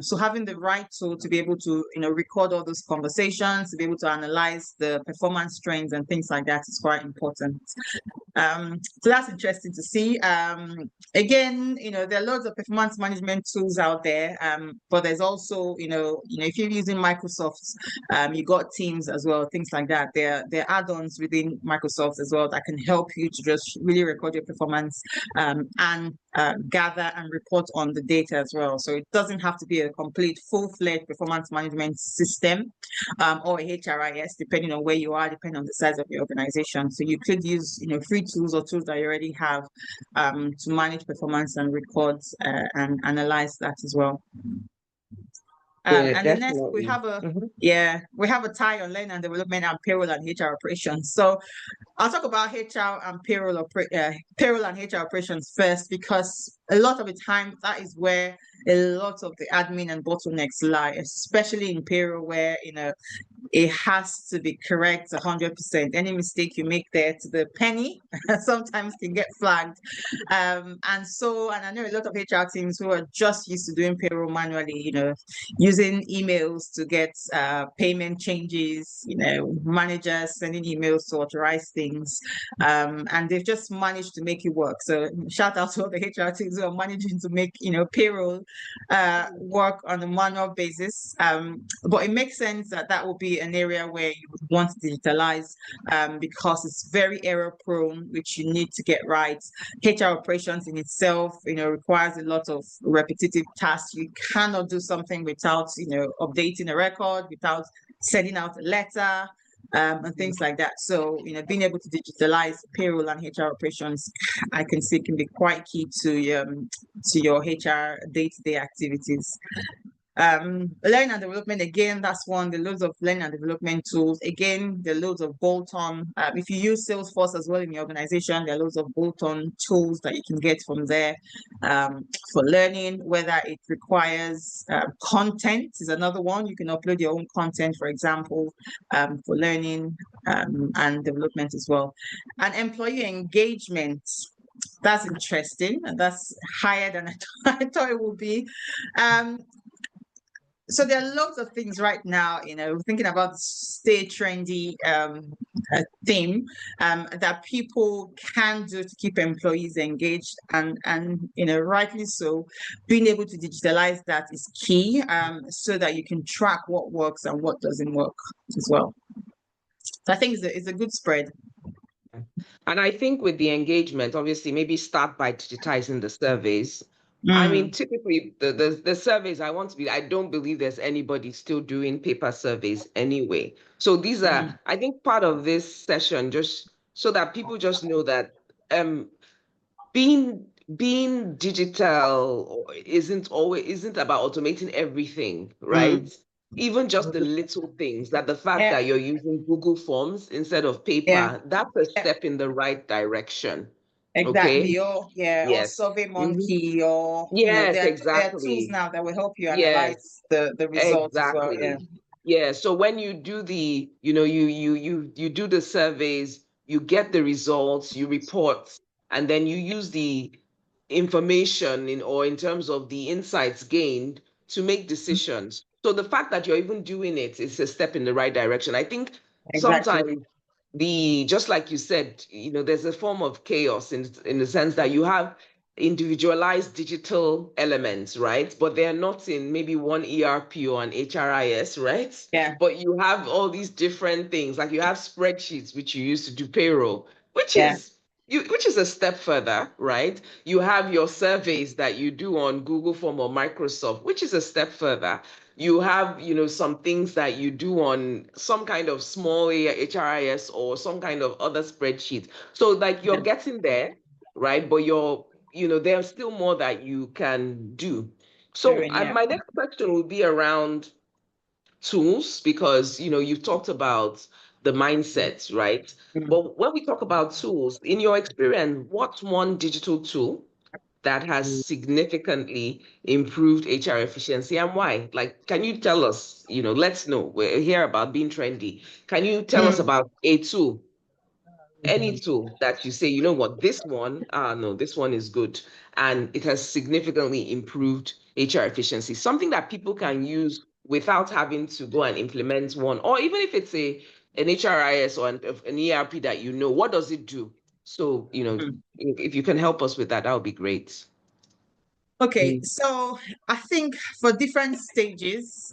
So having the right tool to be able to record all those conversations, to be able to analyze the performance trends and things like that is quite important. So that's interesting to see. Again, there are loads of performance management tools out there, but there's also, if you're using Microsoft, you got Teams as well, things like that. There are add-ons within Microsoft as well that can help you to just really record your performance and gather and report on the data as well. So it doesn't have to be a complete full-fledged performance management system or a HRIS, depending on where you are, depending on the size of your organization. So you could use free tools or tools that you already have to manage performance and record and analyze that as well. Yeah, And the next we definitely. have a tie on learning and development and payroll and HR operations. So I'll talk about HR and payroll and HR operations first, because a lot of the time that is where a lot of the admin and bottlenecks lie, especially in payroll, where it has to be correct 100%. Any mistake you make there to the penny sometimes can get flagged. And I know a lot of HR teams who are just used to doing payroll manually, using emails to get payment changes, managers sending emails to authorize things, and they've just managed to make it work. So shout out to all the HR teams who are managing to make payroll work on a manual basis. But it makes sense that will be an area where you would want to digitalize, because it's very error prone, which you need to get right. HR operations in itself, requires a lot of repetitive tasks. You cannot do something without, updating a record, without sending out a letter, and things like that. So, being able to digitalize payroll and HR operations, I can see can be quite key to your HR day-to-day activities. Learning and development, again, that's one. There are loads of learning and development tools. Again, there are loads of bolt-on. If you use Salesforce as well in your organization, there are loads of bolt-on tools that you can get from there for learning, whether it requires content is another one. You can upload your own content, for example, for learning and development as well. And employee engagement, that's interesting, and that's higher than I thought it would be. So there are lots of things right now, thinking about stay trendy theme that people can do to keep employees engaged, and rightly so. Being able to digitalize that is key, so that you can track what works and what doesn't work as well. So I think it's a good spread. And I think with the engagement, obviously, maybe start by digitizing the surveys. I mean, typically the surveys, I don't believe there's anybody still doing paper surveys anyway. So these are, I think, part of this session, just so that people just know that being digital isn't about automating everything, right? Even just the little things, that the fact that you're using Google Forms instead of paper, that's a step in the right direction. Exactly. Okay? Or Yes. Survey Mhm. Monkey, or Yes, there are tools exactly. now that will help you Yes, analyze the results as well. Yeah. exactly. Yeah. So when you do you do the surveys, you get the results, you report, and then you use the information in terms of the insights gained to make decisions. So the fact that you're even doing it is a step in the right direction. I think Exactly. sometimes just like you said, there's a form of chaos in the sense that you have individualized digital elements, right? But they're not in maybe one ERP or an HRIS, right? Yeah. But you have all these different things, like you have spreadsheets which you use to do payroll, Yeah. which is a step further, right? You have your surveys that you do on Google Form or Microsoft, which is a step further. You have, some things that you do on some kind of small HRIS or some kind of other spreadsheet. So like you're Yeah. getting there, right? But there's still more that you can do. So Doing, yeah. my next question will be around tools because you've talked about the mindset, right? Mm. But when we talk about tools, in your experience, what's one digital tool that has significantly improved HR efficiency and why? Like, can you tell us, let's know, we're here about being trendy. Can you tell us Mm. about a tool, any tool that you say, you know what, this one, no, this one is good, and it has significantly improved HR efficiency, something that people can use without having to go and implement one, or even if it's an HRIS or an ERP that what does it do? So, Mm. if you can help us with that, that would be great. Okay, so I think for different stages,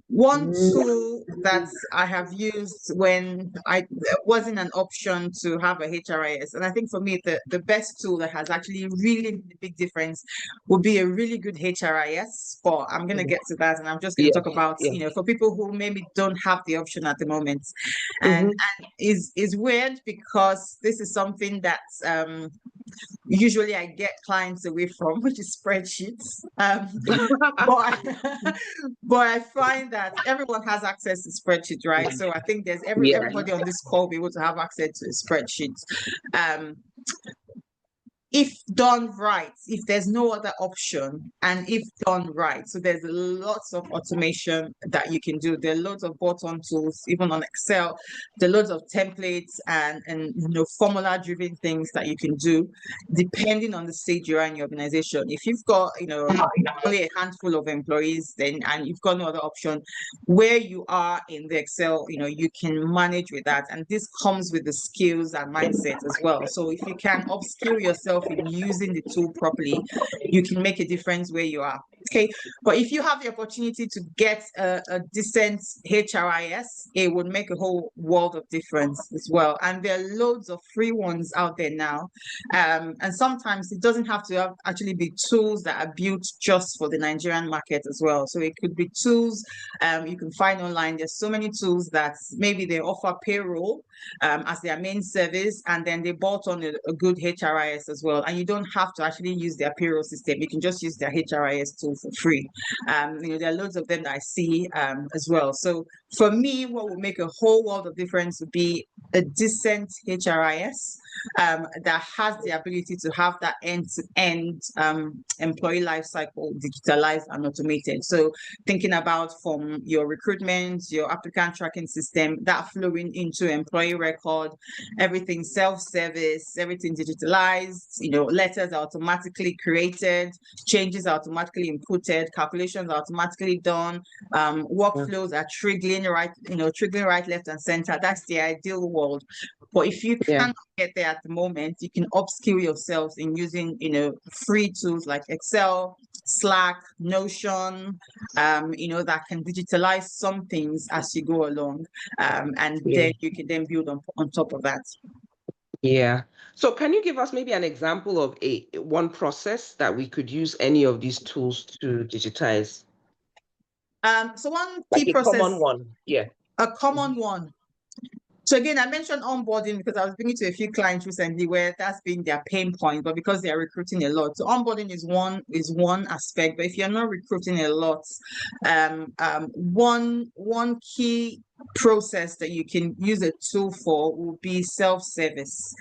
one tool that I have used when there wasn't an option to have a HRIS, and I think for me the best tool that has actually really made a big difference would be a really good HRIS. But I'm going to get to that, and I'm just going to Yeah, talk about yeah. for people who maybe don't have the option at the moment, and Mhm. is weird because this is something that usually I get clients away from, which is spreadsheets. But but I find that everyone has access to spreadsheets, right? So I think there's Yeah, everybody on this call be able to have access to spreadsheets. Um, if done right, if there's no other option, and if done right, so there's lots of automation that you can do. There are loads of button tools, even on Excel. There are loads of templates and formula driven things that you can do depending on the stage you are in your organization. If you've got only a handful of employees, then and you've got no other option, where you are in the Excel, you can manage with that, and this comes with the skills and mindset as well. So if you can upskill yourself in using the tool properly, you can make a difference where you are. Okay, but if you have the opportunity to get a decent HRIS, it would make a whole world of difference as well. And there are loads of free ones out there now, and sometimes it doesn't have to actually be tools that are built just for the Nigerian market as well. So it could be tools you can find online. There's so many tools that maybe they offer payroll as their main service, and then they bought on a good HRIS as well. And you don't have to actually use their payroll system. You can just use their HRIS tool for free. There are loads of them that I see as well. So for me, what would make a whole world of difference would be a decent HRIS that has the ability to have that end-to-end employee life cycle digitalized and automated. So thinking about from your recruitment, your applicant tracking system, that flowing into employee record, everything self-service, everything digitalized, letters are automatically created, changes are automatically inputted, calculations are automatically done, workflows are triggering right, left, and center. That's the ideal world. But if you cannot get there at the moment, you can upskill yourselves in using, free tools like Excel, Slack, Notion, that can digitalize some things as you go along. And then you can then build on top of that. Yeah. So can you give us maybe an example of one process that we could use any of these tools to digitize? So one Like key a process, common one. Yeah. a common one. So again, I mentioned onboarding because I was speaking to a few clients recently where that's been their pain point, but because they are recruiting a lot. So onboarding is one aspect, but if you're not recruiting a lot, one key process that you can use a tool for will be self-service.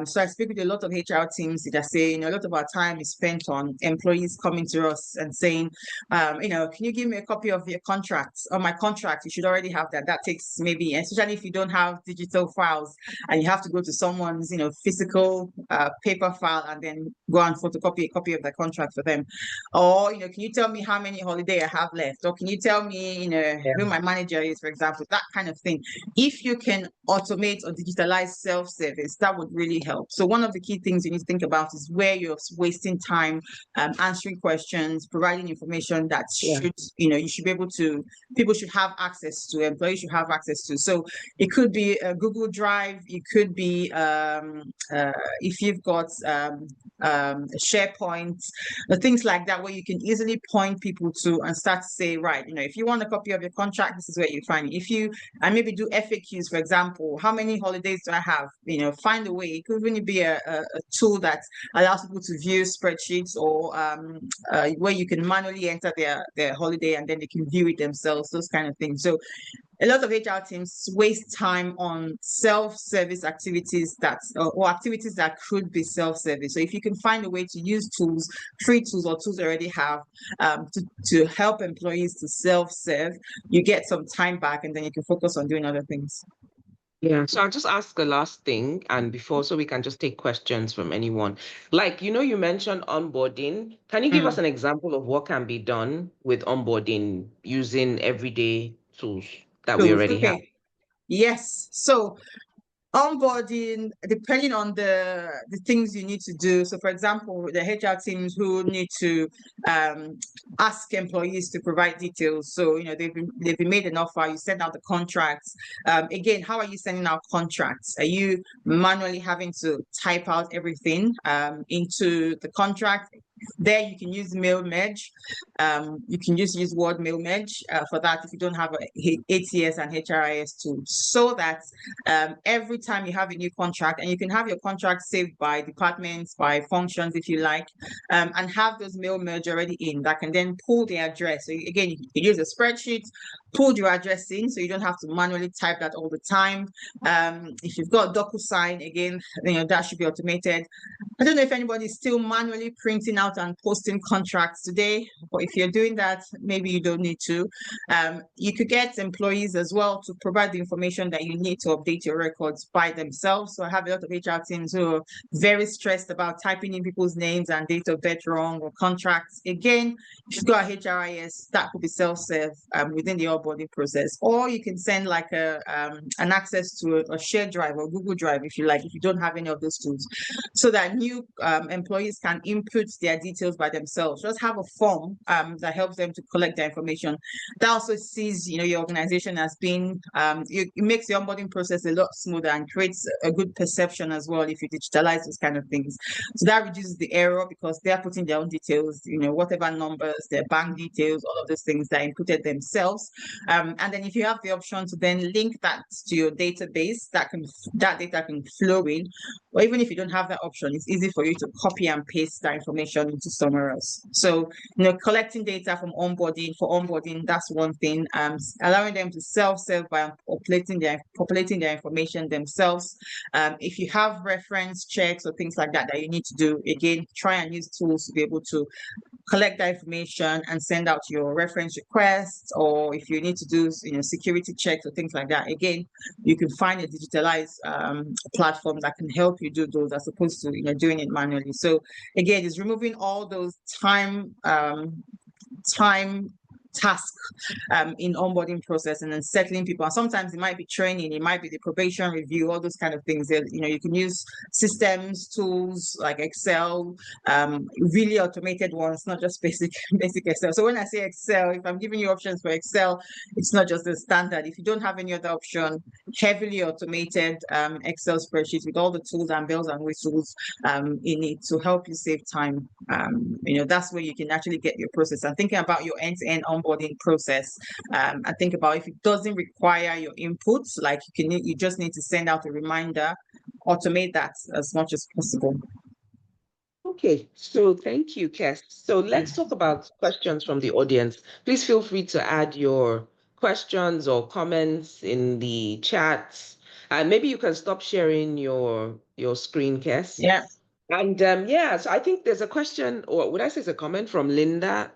So I speak with a lot of HR teams that are saying a lot of our time is spent on employees coming to us and saying, can you give me a copy of your contract or my contract? You should already have that. That takes maybe, especially if you don't have digital files and you have to go to someone's, physical paper file and then go and photocopy a copy of the contract for them. Or, can you tell me how many holiday I have left? Or can you tell me, who my manager is, for example, that kind of thing. If you can automate or digitalize self-service. That would really help. So one of the key things you need to think about is where you're wasting time answering questions, providing information that should, you should be able to, people should have access to, employees should have access to. So it could be a Google Drive, it could be if you've got SharePoint, things like that, where you can easily point people to and start to say, right, if you want a copy of your contract, this is where you find it. If you, and maybe do FAQs, for example, how many holidays do I have? Find a way. It could even be a tool that allows people to view spreadsheets, or where you can manually enter their holiday and then they can view it themselves, those kind of things. So a lot of HR teams waste time on self-service activities or activities that could be self-service. So if you can find a way to use tools, free tools or tools already have, to help employees to self-serve, you get some time back and then you can focus on doing other things. Yeah, so I'll just ask the last thing, and before, so we can just take questions from anyone. Like, you mentioned onboarding. Can you give us an example of what can be done with onboarding using everyday tools that we already have? Okay. Yes. So onboarding, depending on the things you need to do. So for example, the HR teams who need to ask employees to provide details. So they've been made an offer, you send out the contracts. Again, how are you sending out contracts? Are you manually having to type out everything into the contract? There you can use mail merge. You can just use word mail merge for that if you don't have a ATS and HRIS tool, so that every time you have a new contract, and you can have your contract saved by departments, by functions if you like, and have those mail merge already in, that can then pull the address. So again, you can use a spreadsheet, pull your address in, so you don't have to manually type that all the time. If you've got DocuSign, again, that should be automated. I don't know if anybody's still manually printing out and posting contracts today, but if you're doing that, maybe you don't need to. You could get employees as well to provide the information that you need to update your records by themselves. So I have a lot of HR teams who are very stressed about typing in people's names and date of birth wrong, or contracts. Again, if you've got a HRIS, that could be self-serve within the onboarding process. Or you can send like an access to a shared drive or Google Drive if you like, if you don't have any of those tools, so that new employees can input their details by themselves. Just have a form that helps them to collect their information. That also sees your organization as being, it makes the onboarding process a lot smoother and creates a good perception as well if you digitalize those kind of things. So that reduces the error, because they're putting their own details, whatever numbers, their bank details, all of those things that inputted themselves. And then if you have the option to then link that to your database, that data can flow in. Or even if you don't have that option, it's easy for you to copy and paste that information into somewhere else. So, collecting data from onboarding, that's one thing. Allowing them to self-serve by populating their information themselves. If you have reference checks or things like that you need to do, again, try and use tools to be able to collect that information and send out your reference requests. Or if you need to do security checks or things like that, again, you can find a digitalized platform that can help you do those, as opposed to doing it manually. So again, it's removing all those time task in onboarding process, and then settling people. And sometimes it might be training, it might be the probation review, all those kind of things. You can use systems, tools like Excel, really automated ones, not just basic Excel. So when I say Excel, if I'm giving you options for Excel, it's not just the standard. If you don't have any other option, heavily automated Excel spreadsheets with all the tools and bells and whistles in it to help you save time. That's where you can actually get your process. And thinking about your end-to-end onboarding process, and think about if it doesn't require your inputs, like you just need to send out a reminder, automate that as much as possible. Okay, so thank you, Kes. So let's talk about questions from the audience. Please feel free to add your questions or comments in the chats. Maybe you can stop sharing your screen, Kes. Yeah. And so I think there's a question, or would I say it's a comment from Linda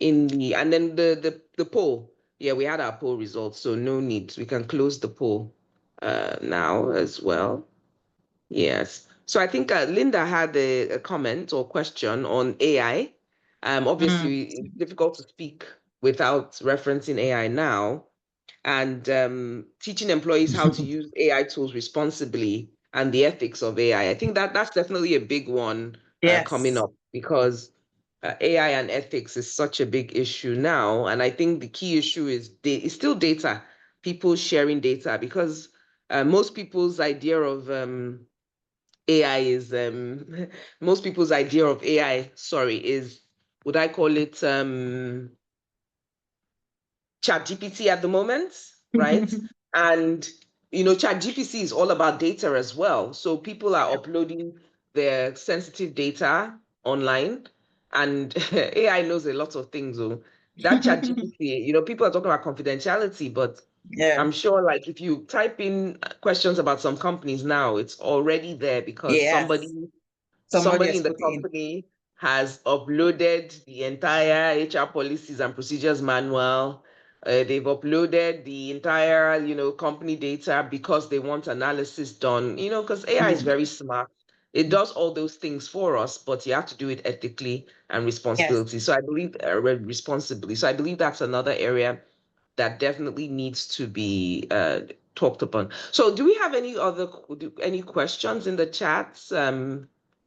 and then the poll. Yeah, we had our poll results, so no need. We can close the poll now as well. Yes. So I think Linda had a comment or question on AI. Obviously, it's difficult to speak without referencing AI now. and teaching employees how to use AI tools responsibly and the ethics of AI. I think that that's definitely a big one coming Yes. up because AI and ethics is such a big issue now. And I think the key issue is still data, people sharing data, because most people's idea of AI is most people's idea of AI, sorry, is would I call it ChatGPT at the moment, right? And ChatGPT is all about data as well. So people are uploading their sensitive data online, and AI knows a lot of things. Oh, that ChatGPT, people are talking about confidentiality, but Yeah. I'm sure, like, if you type in questions about some companies now, it's already there because Yes. Somebody somebody has in the put in. company has uploaded the entire HR policies and procedures manual. They've uploaded the entire, company data because they want analysis done, because AI is Mm. very smart. It does all those things for us, but you have to do it ethically and Yes. responsibility. So I believe responsibly. So I believe that's another area that definitely needs to be talked upon. So, do we have any questions in the chats?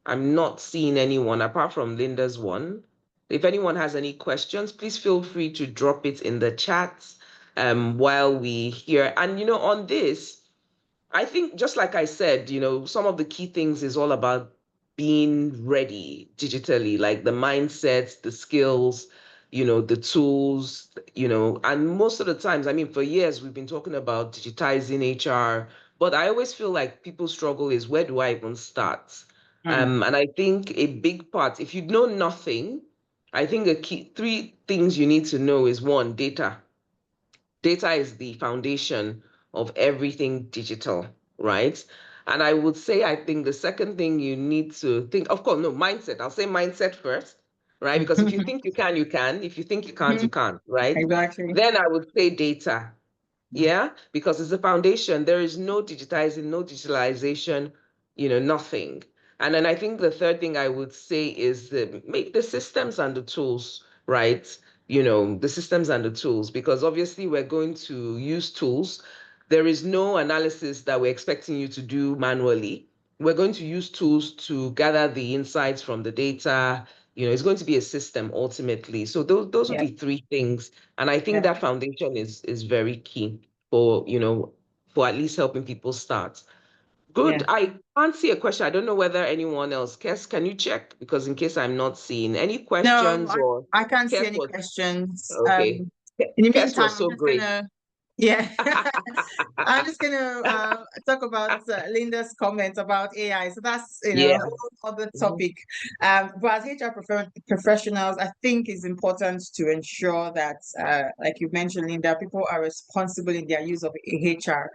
I'm not seeing anyone apart from Linda's one. If anyone has any questions, please feel free to drop it in the chats while we hear. And on this, I think just like I said, some of the key things is all about being ready digitally, like the mindsets, the skills, the tools, and most of the times, I mean, for years we've been talking about digitizing HR, but I always feel like people struggle is where do I even start? Mm. And I think a big part, if you know nothing, I think the key three things you need to know is one, data. Data is the foundation of everything digital, right? And I would say, I think the second thing you need to think, of course, no, mindset. I'll say mindset first, right? Because if you think you can, you can. If you think you can't, you can't, right? Exactly. Then I would say data. Yeah, because it's a foundation. There is no digitizing, no digitalization, nothing. And then I think the third thing I would say is make the systems and the tools, right? The systems and the tools, because obviously we're going to use tools. There is no analysis that we're expecting you to do manually. We're going to use tools to gather the insights from the data. It's going to be a system ultimately. So those would Yeah. be three things, and I think Yeah. that foundation is very key for, for at least helping people start. Good. Yeah. I can't see a question. I don't know whether anyone else. Kes, can you check? Because in case I'm not seeing any No, questions or I can't see Kes any was questions. okay. In the Kes meantime, was I'm so just great. gonna, yeah, I'm just gonna talk about Linda's comment about AI. So that's a Yeah. whole other Mhm. topic. But as HR professionals, I think it's important to ensure that, like you mentioned, Linda, people are responsible in their use of HR,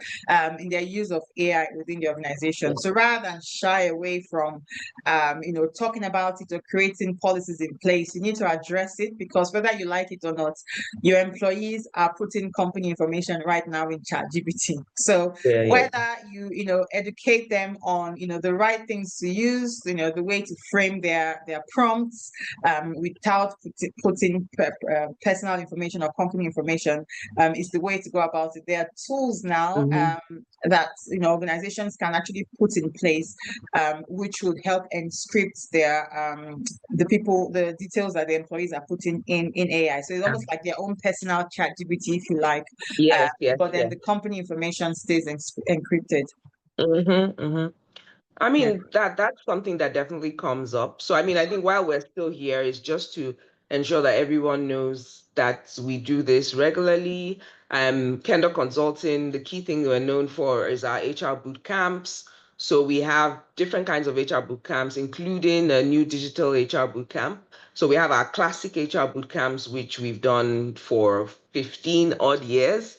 in their use of AI within the organization. So rather than shy away from, talking about it or creating policies in place, you need to address it because whether you like it or not, your employees are putting company information right now in ChatGPT. So Yeah, yeah. whether you educate them on the right things to use, the way to frame their prompts without putting personal information or company information is the way to go about it. There are tools now Mhm. that organizations can actually put in place which would help encrypt the details that the employees are putting in AI. So it's almost like their own personal chat GPT, if you like. Yes, yes, But then yes. the company information stays encrypted. Mm-hmm. I Yeah. mean, that's something that definitely comes up. So I mean, I think while we're still here is just to ensure that everyone knows that we do this regularly. Kendall Consulting, the key thing we're known for is our HR boot camps. So we have different kinds of HR boot camps, including a new digital HR boot camp. So we have our classic HR boot camps, which we've done for 15 odd years.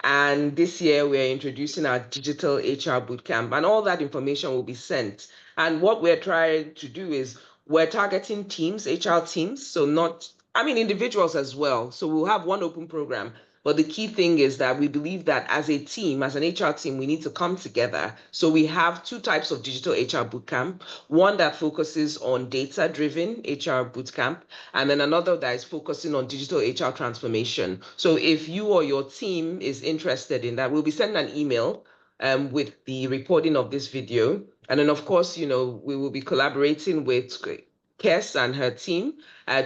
And this year, we're introducing our digital HR bootcamp, and all that information will be sent. And what we're trying to do is we're targeting teams, HR teams, so not, I mean, individuals as well. So we'll have one open program. But the key thing is that we believe that as a team, as an HR team, we need to come together. So we have two types of digital HR bootcamp, one that focuses on data-driven HR bootcamp, and then another that is focusing on digital HR transformation. So if you or your team is interested in that, we'll be sending an email with the recording of this video. And then, of course, we will be collaborating with Kes and her team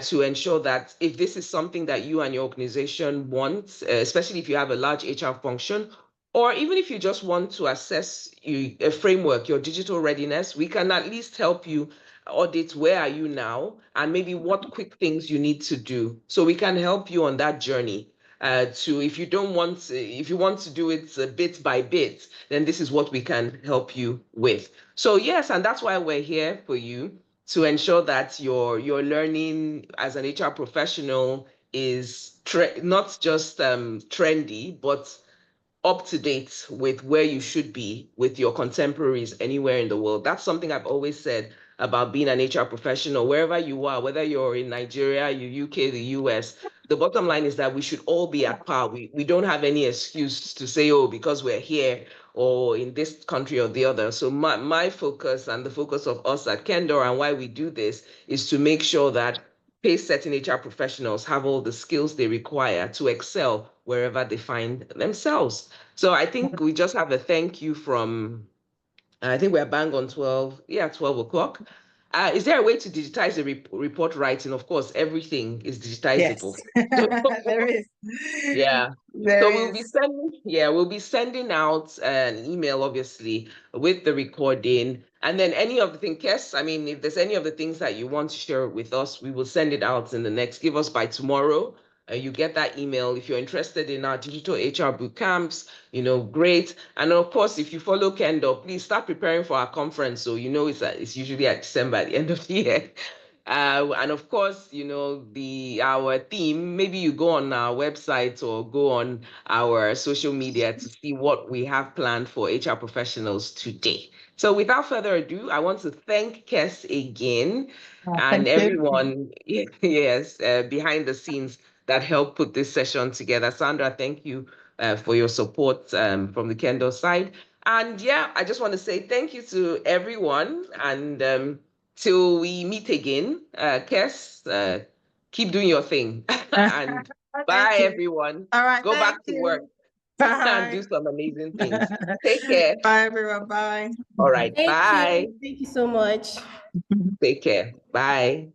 to ensure that if this is something that you and your organization want, especially if you have a large HR function, or even if you just want to assess a framework, your digital readiness, we can at least help you audit where are you now and maybe what quick things you need to do. So we can help you on that journey. If you want to do it bit by bit, then this is what we can help you with. So yes, and that's why we're here for you to ensure that your learning as an HR professional is not just trendy, but up to date with where you should be with your contemporaries anywhere in the world. That's something I've always said about being an HR professional, wherever you are, whether you're in Nigeria, UK, the US. The bottom line is that we should all be at par. We don't have any excuse to say, oh, because we're here or in this country or the other. So my focus and the focus of us at Kendor and why we do this is to make sure that pace-setting HR professionals have all the skills they require to excel wherever they find themselves. So I think we just have a thank you from, I think we're bang on 12, 12 o'clock. Is there a way to digitize the report writing? Of course, everything is Yes, digitizable. there is. Yeah. There So is. we'll be sending out an email, obviously, with the recording. And then any of the things, yes, I mean, if there's any of the things that you want to share with us, we will send it out in the next, give us by tomorrow. You get that email. If you're interested in our digital HR boot camps, great. And of course, if you follow Kendall, please start preparing for our conference. So it's usually at December at the end of the year. And of course, our theme, maybe you go on our website or go on our social media to see what we have planned for HR professionals today. So without further ado, I want to thank Kes again and Thank you. everyone, yes, behind the scenes that helped put this session together. Sandra, thank you for your support from the Kendall side. And yeah, I just want to say thank you to everyone and till we meet again, Kes, keep doing your thing. And Thank bye, you. everyone. All right, Go thank back to work you. and Bye. do some amazing things. Take care. Bye, everyone. Bye. All right. Thank Bye. you. Thank you so much. Take care. Bye.